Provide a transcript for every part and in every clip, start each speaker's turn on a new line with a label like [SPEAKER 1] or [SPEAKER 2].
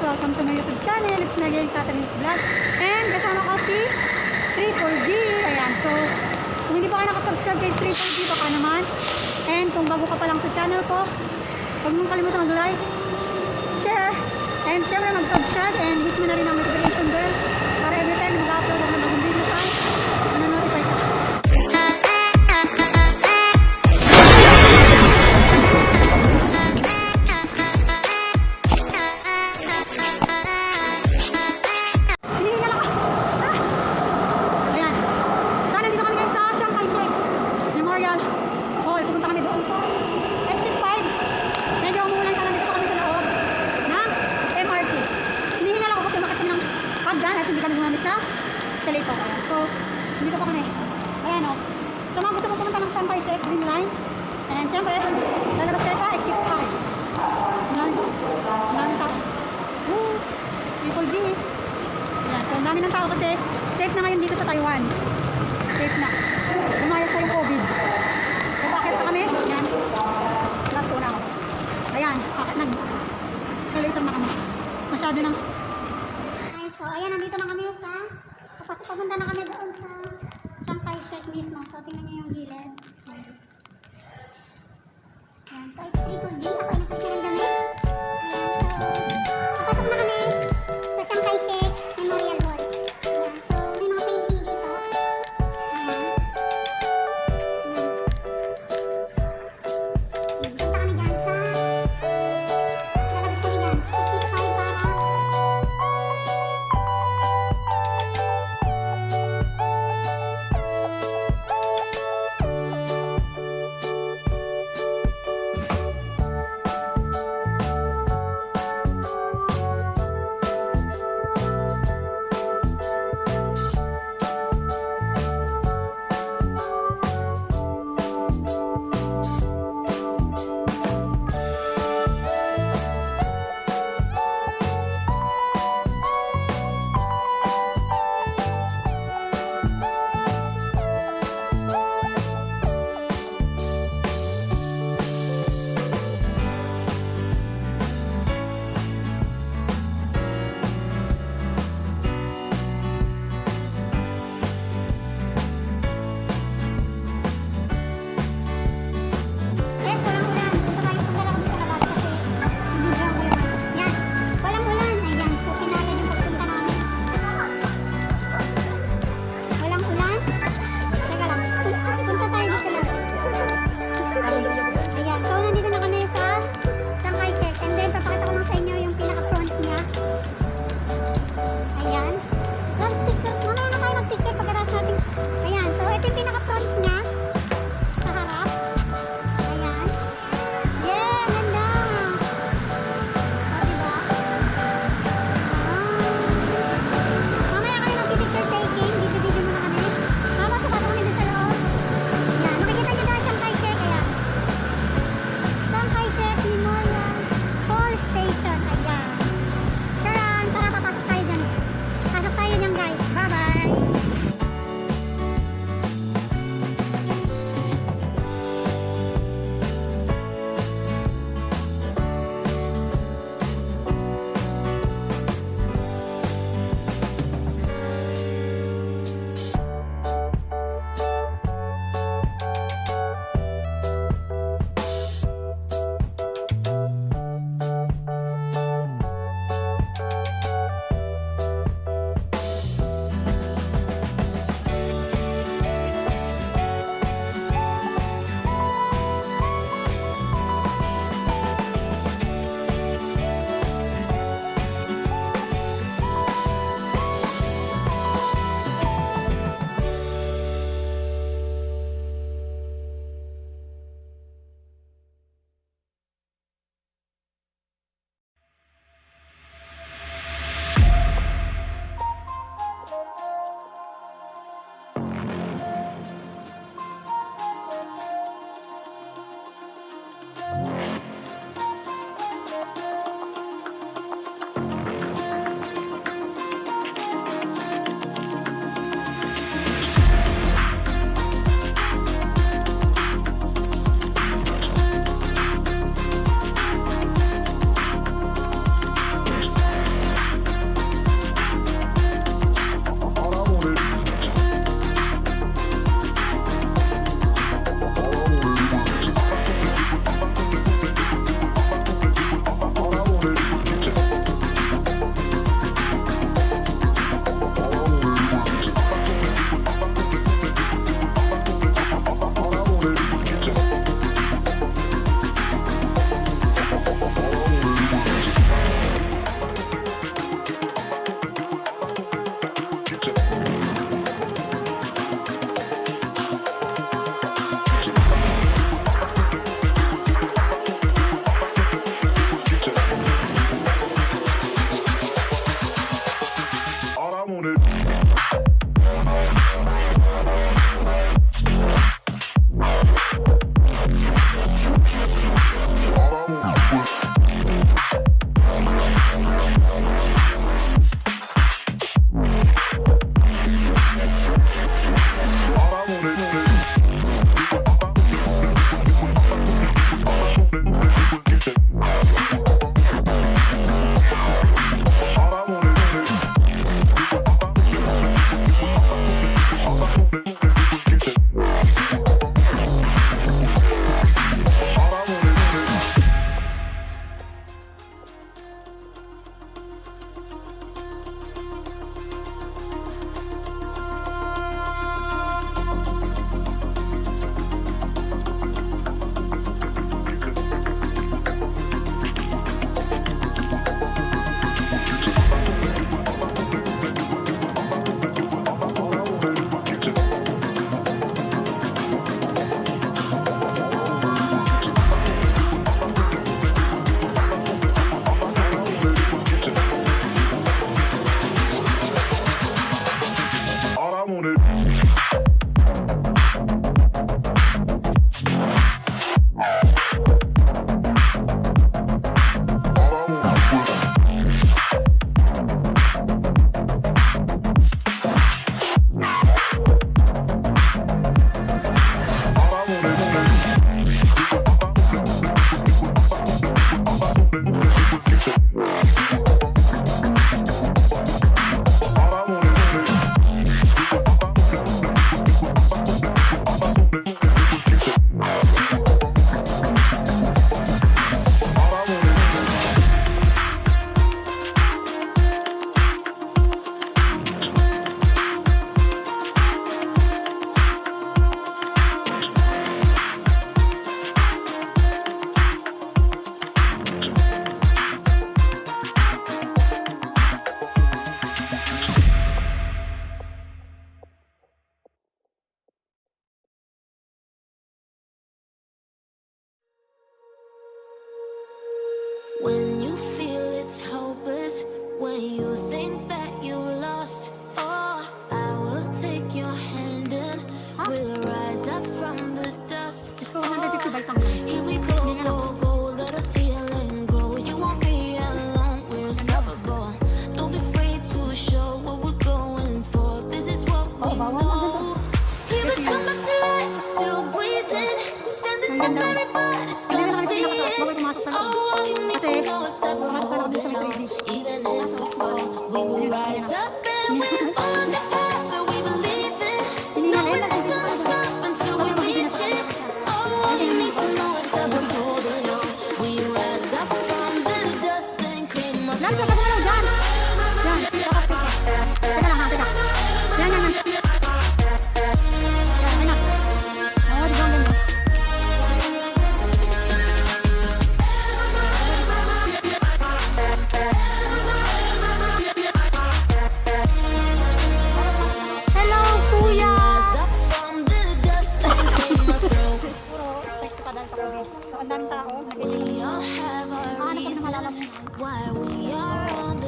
[SPEAKER 1] welcome to my YouTube channel. It's me again, Katherin'Z vlog. And kasama ko si Righful. Ayan, so kung hindi pa kayo nakasubscribe kay Righful, baka naman. And kung bago ka pa lang sa channel ko, huwag mong kalimutan mag-like, share, and syempre mag-subscribe, and hit mo na rin ang notification bell para every time mag-upload ako ng bagong videos ay na-notify ka. So, dito pa kami. Ayan o. So, mga gusto mo pumunta ng Shek, green line. And syempre, lalabas kayo sa exit 5. Yan. Dami tao. Woo! People B. Ayan. So, ang dami ng tao kasi safe na ngayon dito sa Taiwan. Safe na. Lumayas na yung COVID. So, bakit na kami? Yan. Last na ako. Ayan. Nag-escalator na kami. Masyado na.
[SPEAKER 2] Ay, so, ayan. Nandito na kami sa kasi papunta na kami doon sa Shek mismo. So, tingnan niyo yung gilid. Ayan. So, it's triple D. Ako yung picture ng damit. Ayan. So, papasok na kami sa Shek Memorial Hall. Ayan. So, may mga painting dito. Ayan. Punta kami dyan sa lalabas kami dyan. Exit 5 para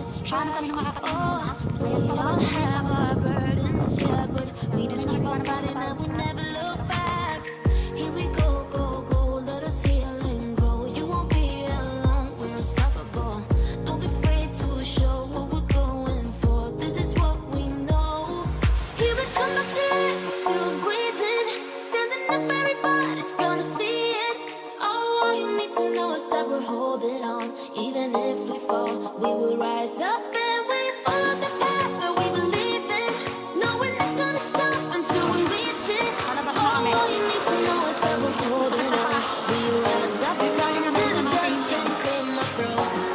[SPEAKER 1] Paano kami nakakatawa?
[SPEAKER 3] We all have our burdens, yeah, but we just keep on fighting and we never look back. Here we go, go, go, let us heal and grow. You won't be alone, we're unstoppable. Don't be afraid to show what we're going for. This is what we know. Here we come back to life, we're still breathing. Standing up, everybody's gonna see it. Oh, all you need to know is that we're holding on. Even if we fall, we will rise up and we follow the path that we believe in. No, we're not gonna stop until we reach it. Oh, all you need to know is that we're holding on. We rise up from the dust and claim our throne.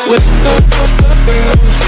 [SPEAKER 4] with